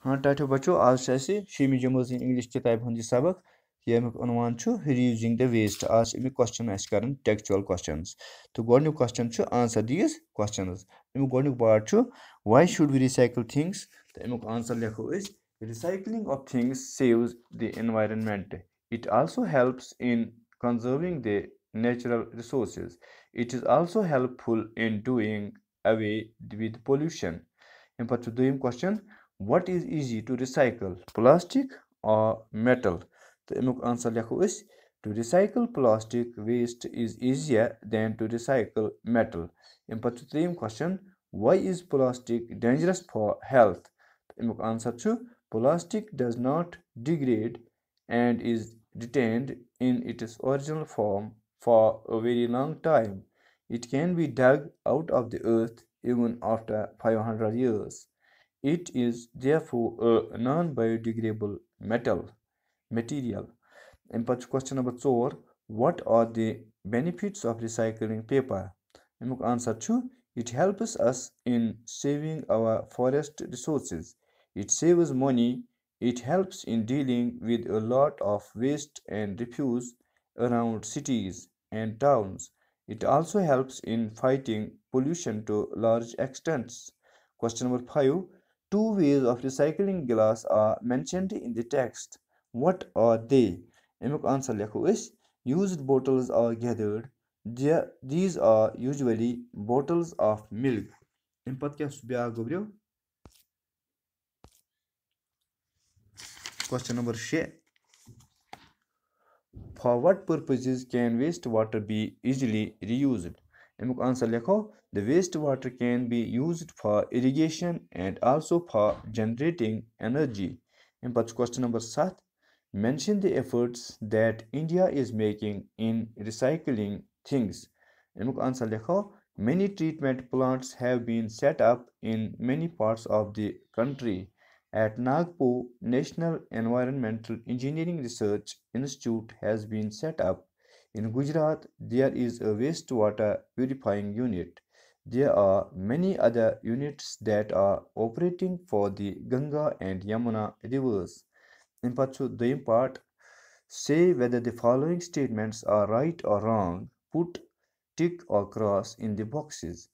हाँ टाटो बच्चों आज से ऐसे शीमी जमोज इन इंग्लिश किताब हंदी सबक यमुक उनवान छु रीयूजिंग द वेस्ट आज अमिक क्वेश्चन आस करन टेक्सचुअल क्वेश्चंस तो गोडन्युक क्वेश्चन छु आंसर दीज क्वेश्चंस अमिक गोडन्युक पार्ट छु why should we recycle things तो अमिक आंसर लिखो इस recycling of things saves the environment it also helps in conserving the natural resources. It is also helpful in doing away with pollution. And for the question, what is easy to recycle, plastic or metal? तो अमुक answer लिखो इस to recycle plastic waste is easier than to recycle metal. And for the question, why is plastic dangerous for health? तो अमुक answer छु plastic does not degrade and is retained in its original form for a very long time. It can be dug out of the earth even after 500 years. It is therefore a non-biodegradable material. And question number 4, what are the benefits of recycling paper? अमुक answer छु it helps us in saving our forest resources. It saves money. It helps in dealing with a lot of waste and refuse around cities and towns. It also helps in fighting pollution to large extents. Question number 5. Two ways of recycling glass are mentioned in the text. What are they? अमुक answer लिखो इस used bottles are gathered. These are usually bottles of milk. अमि पत्त क्या back गोब्रियो Question number 6. For what purposes can wastewater be easily reused? अमुक answer लिखो the wastewater can be used for irrigation and also for generating energy. अमि पत्त question number 7. Mention the efforts that India is making in recycling things. अमुक answer लिखो many treatment plants have been set up in many parts of the country. At Nagpur, National Environmental Engineering Research Institute has been set up. In Gujarat, there is a wastewater purifying unit. There are many other units that are operating for the Ganga and Yamuna rivers. In part, say whether the following statements are right or wrong. Put tick or cross in the boxes.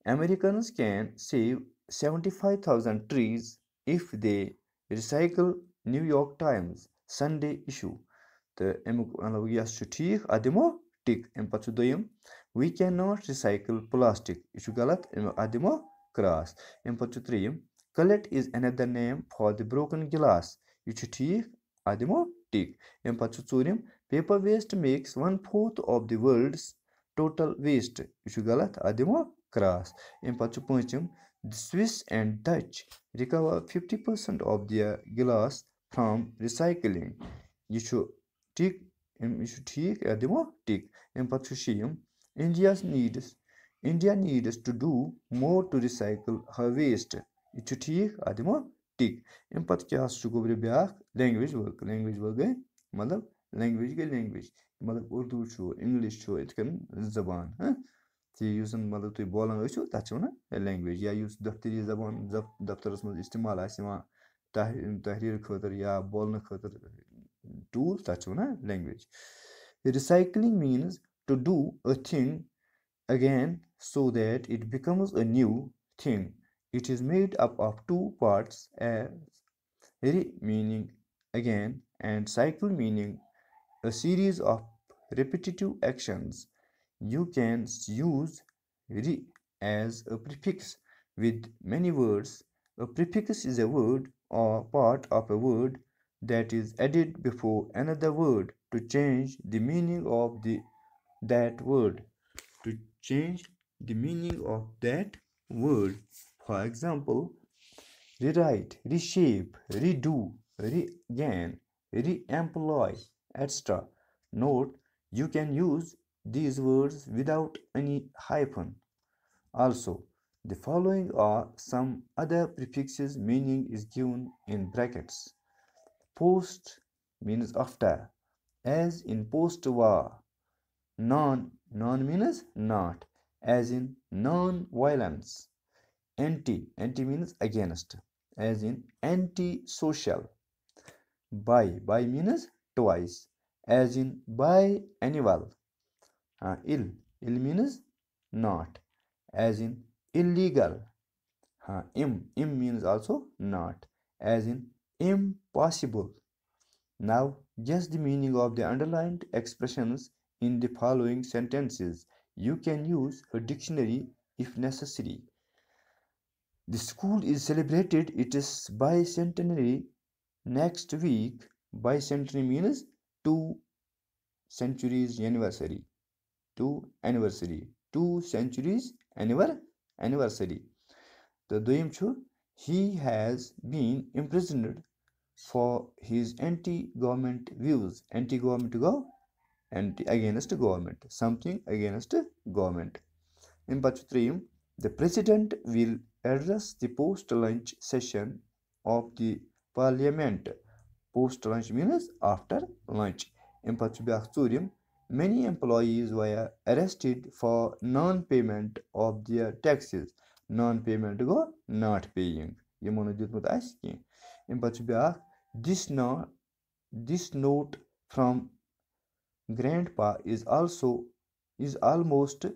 Americans can save 75,000 trees if they recycle New York Times Sunday issue. Yes ठीक adimo tick we cannot recycle plastic issue galat adimo cross cullet is another name for the broken glass ठीक adimo tick paper waste makes 1/4 of the world's total waste issue galat adimo cross the Swiss and Dutch recover 50% of their glass from recycling. You should take demo take India's needs India needs to do more to recycle her waste. You should take demo take language work गए मतलब language मतलब उर्दू छो English छो इत कन जबान हाँ मतलब तुम बोलान ٲسِو तत् छ वनान लैंग्वेज या दफ्तरी जबान दफ्तरस मज इस्तेमाल तहरीर खतर या बोलने खतर टूल तत् छ वनान language recycling means to do a thing again so that it becomes a new thing. It is made up of two parts as re meaning again and cycle meaning a series of repetitive actions. You can use re as a prefix with many words. A prefix is a word or part of a word that is added before another word to change the meaning of that word. To change the meaning of that word. For example, rewrite, reshape, redo, regain, re-employ, etc. Note, you can use these words without any hyphen. Also, the following are some other prefixes meaning is given in brackets. Post means after, as in post-war. Non means not, as in non-violence. Anti means against, as in antisocial. By means twice, as in biannual. Ill means not, as in illegal. Im means also not, as in impossible. Now, guess the meaning of the underlined expressions in the following sentences. You can use a dictionary if necessary. The school is celebrated its bicentenary next week. Bicentenary means 2 centuries anniversary. 2 centuries anniversary. The دویم چھُ he has been imprisoned for his anti-government views. Anti-government go against government. Something against government. In Pachutrim, the president will address the post-lunch session of the parliament. Post-lunch means after lunch. In Pachubiakturim, many employees were arrested for non-payment of their taxes. Non-payment go not paying. Yemonu ditmut ase kehn. In Pachubiak, this note from grandpa is almost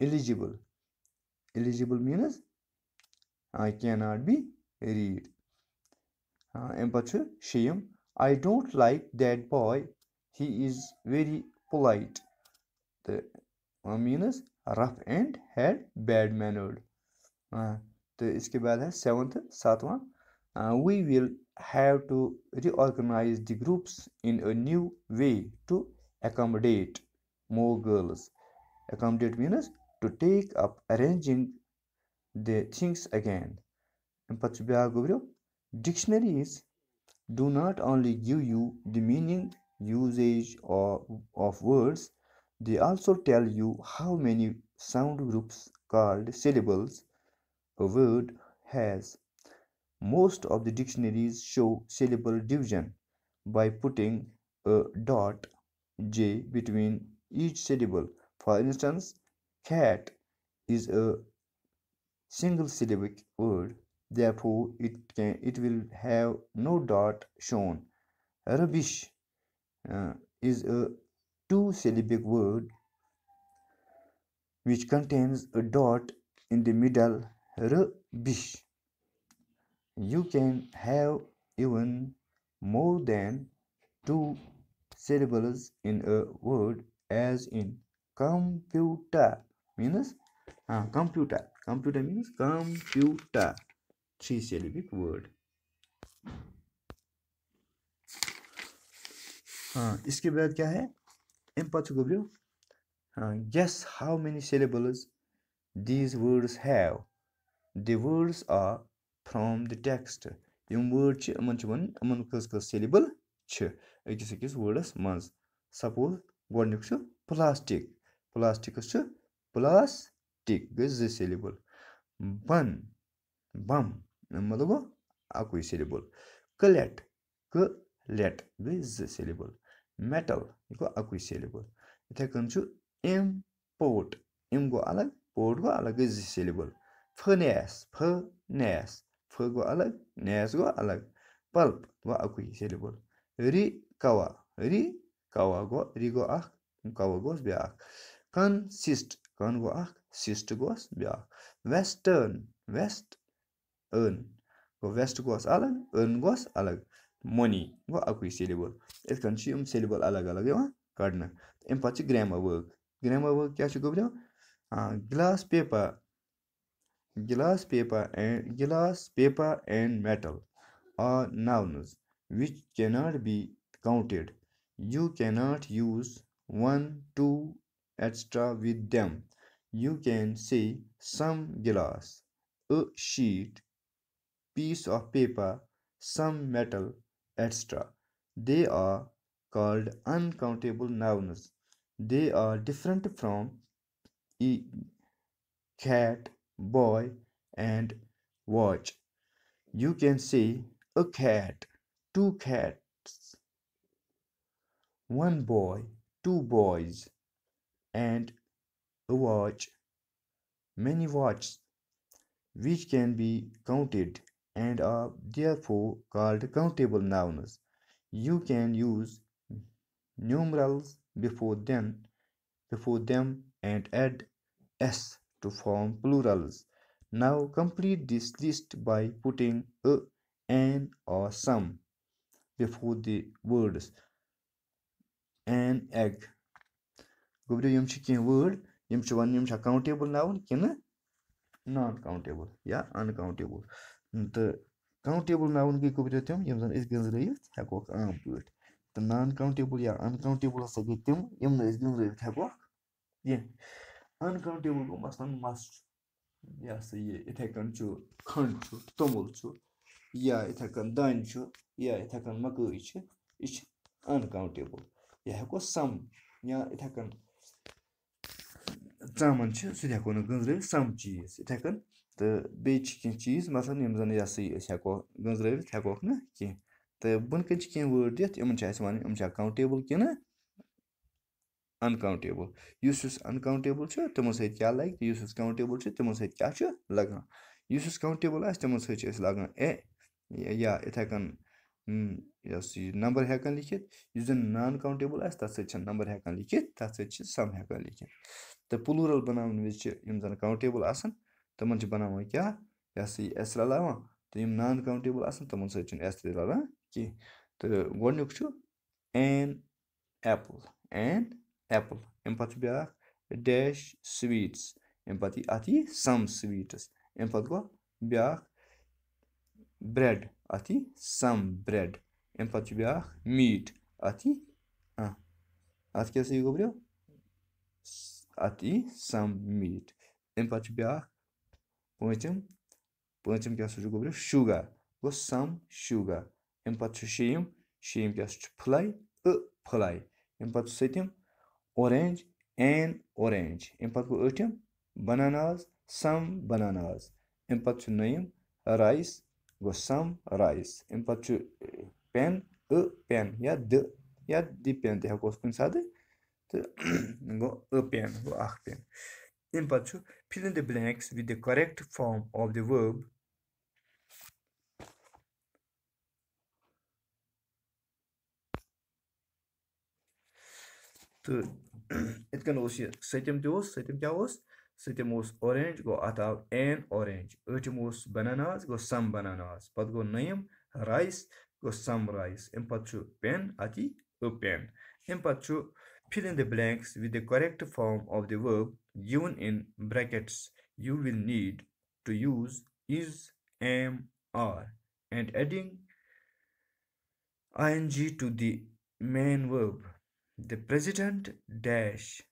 illegible. Illegible means I cannot be read. Shame. I don't like that boy. He is very polite. The means rough and had bad mannered. तो इसके बाद है 7th 7वां. We will have to reorganize the groups in a new way to accommodate more girls. Accommodate means to take up arranging the things again. Dictionaries do not only give you the meaning, usage of words, they also tell you how many sound groups called syllables a word has. Most of the dictionaries show syllable division by putting a dot J between each syllable. For instance, cat is a single syllabic word, therefore it will have no dot shown. Rubbish is a 2-syllabic word which contains a dot in the middle. Rubbish. You can have even more than 2 syllables in a word, as in computer means computer. Computer means computer. 3-syllabic word. इसके बाद क्या है? Guess how many syllables these words have. The words are from the text. Yum word ch aman ch wan aman kës syllable ch ekis words mans. Suppose godnyuk ch plastic. Plastic ch plastic gës syllable. Bun bum मतलब akui syllable. Collet gës syllable. Metal go akui syllable. इथे कन छु import. Im go alag, port go alag gës syllable. Furnace go alag, nas go alag. Pulp go akui syllable. Recover go ak, cover goes biak. Consist kan go ak, sist goes biak. Western go west goes alag, earn goes alag. Money go akui syllable. It kan छु syllable alag yawa kadna. Em pachi grammar work kya छु go glass paper and metal are nouns which cannot be counted. You cannot use 1, 2, etc. with them. You can say some glass, a sheet, piece of paper, some metal, etc. They are called uncountable nouns. They are different from cat, boy, and watch. You can say a cat, 2 cats, 1 boy, 2 boys, and a watch, many watches, which can be counted. and are therefore called countable nouns. You can use numerals before them and add s to form plurals. Now complete this list by putting a, an, or some before the words an egg. Gobrio yum chicken word, yum countable noun, kina non countable, yeah, uncountable. The countable noun gay gobrio tim, yum is gazrayit, hakok amput. The non countable, yeah, uncountable sagitum, yum is gazrayit, hakok, yeah, uncountable go must. Ya sa ye itekan chu khan chu tomul chu ya itekan dan chu ya itekan makı içi iç uncountable ya heko sam ya itekan zaman chu su heko gınzre sam cheese itekan the be chicken cheese masan yemzan ya sa ye heko gınzre heko ne ki the bun kan chicken word yet yum cha isman yum cha countable ki na uncountable yus uncountable chu temo se kya like yus countable chu temo se kya chu lagan yus countable as temo se chis lagan ya itakan yes number hekan likit yüzün non countable as tat se number hekan likit tat se sum hekan likit the plural banavan which yum countable asan tamon chi banavan kya yes s lalavan the yum non countable asan tamon se s lalavan ki the gonyuk chu an apple empathy بیاکھ dash sweets empathy ati some sweets empathy go بیاکھ bread ati some bread empathy بیاکھ meat ati ati کیٛاہ سا یہِ گوٚبریو ati some meat empathy بیاکھ پوٗنٛژِم کیٛاہ سا چھُ گوٚبریو sugar گوٚو some sugar empathy چھُ شیٚیِم کیٛاہ سا چھُ pھٕلاے pھٕلاے empathy چھُ سٔتِم orange and orange اَمہِ پَتہٕ گوٚو ٲٹھِم bananas some bananas اَمہِ پَتہٕ چھُ نٔیِم rice گوٚو some rice اَمہِ پَتہٕ چھُ pen pen یا دِ pen تہِ ہٮ۪کوس کُنہِ ساتہٕ تہٕ گوٚو pen گوٚو اکھ pen اَمہِ پَتہٕ چھُ fill in the blanks with the correct form of the verb تہٕ یِتھ کٔنۍ اوس یہِ سٔتِم تہِ اوس سٔتِم کیٛاہ اوس سٔتِم اوس اورینٛج گوٚو اَتھ آو این اورینٛج ٲٹھِم اوس بَناناز گوٚو سَم بَناناز پَتہٕ گوٚو نٔیِم رایِس گوٚو سَم رایِس اَمہِ پَتہٕ چھُ پٮ۪ن اَتی پٮ۪ن اَمہِ پَتہٕ چھُ fill in the blanks with the correct form of the verb given in brackets you will need to use is am are and adding ing to the main verb. The president dash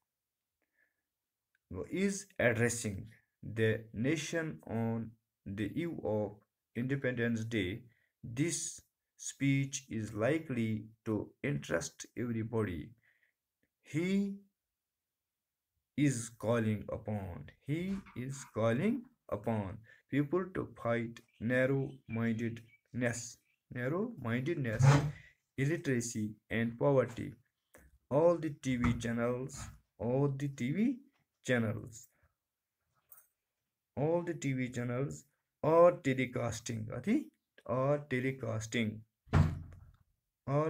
is addressing the nation on the eve of Independence Day. This speech is likely to interest everybody. He is calling upon people to fight narrow-mindedness, illiteracy, and poverty. All the TV channels are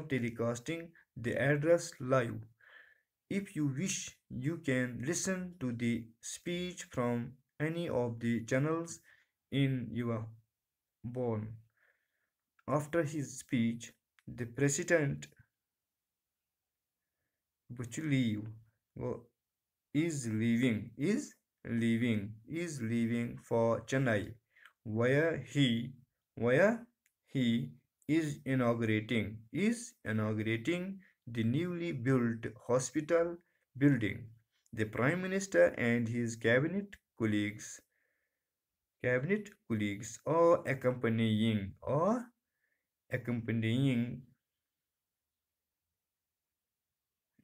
telecasting the address live. If you wish, you can listen to the speech from any of the channels in your phone. After his speech, the president is leaving for Chennai, where he is inaugurating the newly built hospital building. The Prime Minister and his cabinet colleagues are accompanying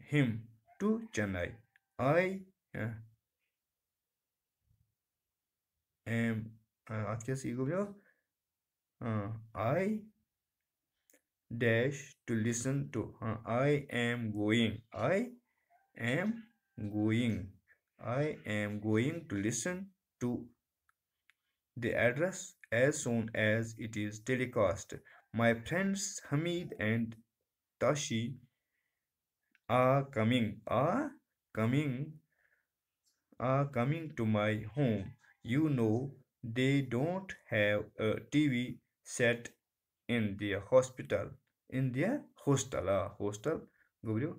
him to Chennai. I am I dash to listen to I am going to listen to the address as soon as it is telecast. My friends Hamid and Tashi coming are coming to my home. You know, they don't have a TV set in their hospital. In their hostel, hostel, Gubrio.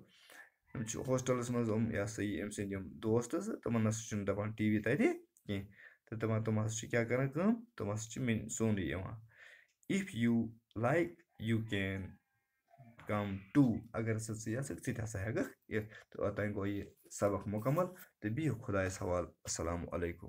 Hostels منٛز یہِ ہسا یہِ أمۍ سٕنٛدۍ یِم دوست زٕ تِمن ہسا چھُنہٕ دَپان ٹی وی تَتہِ کینٛہہ تہٕ تِم ہسا چھِ کیٛاہ کران کٲم تِم ہسا چھِ سونٕے یِوان if you like you can come too اگر ہسا ژٕ یژھکھ ژٕ تہِ ہسا ہٮ۪ککھ یِتھ تہٕ اوٚتانۍ گوٚو یہِ سبق مُکمل تہٕ بِہِو خۄدایَس حوالہٕ السلامُ علیکُم